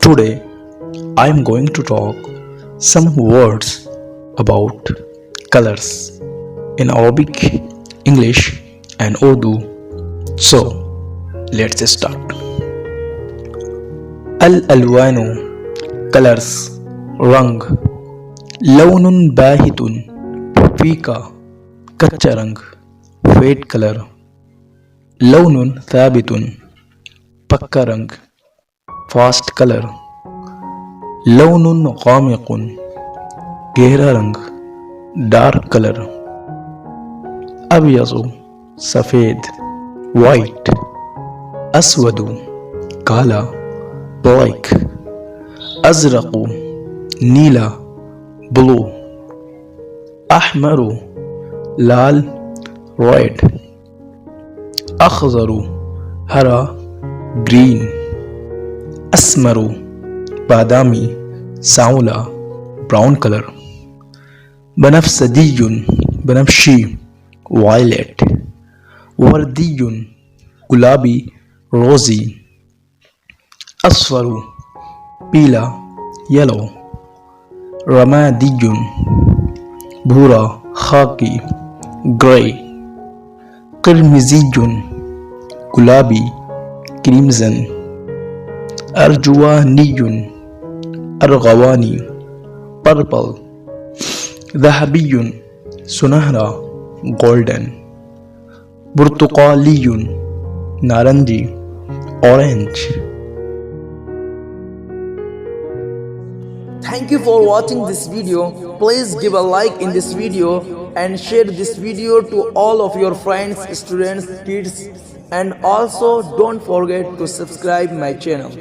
Today I am going to talk some words about colors in Arabic, English and Urdu. So let's start. Al-alwanu colors रंग लौनुन बाहितुन फीका कच्चा रंग fate colour लौनुन थाबितुन पक्का रंग fast colour लौनुन गामिकुन गहरा रंग डार्क कलर अबयज़ु सफ़ेद वाइट अस्वदु काला ब्लैक अज़रक़ु नीला ब्लू अहमरु लाल रेड अख़ज़रु हरा ग्रीन अस्मरु बादामी सांवला ब्राउन कलर बनफसदियुन बनफशी वायलेट वर्दियुन गुलाबी रोज़ी अस्फरु पीला येलो रमादियुन भूरा खाकी ग्रे किरमिज़ियुन गुलाबी क्रीमज़न अर्जुवानियुन अर्गवानी पर्पल ज़हबियुन सुनहरा गोल्डन बुर्तुकालियुन नारंगी orange. Thank you for watching this video. Please give a like in this video and share this video to all of your friends, students, kids, and also don't forget to subscribe my channel.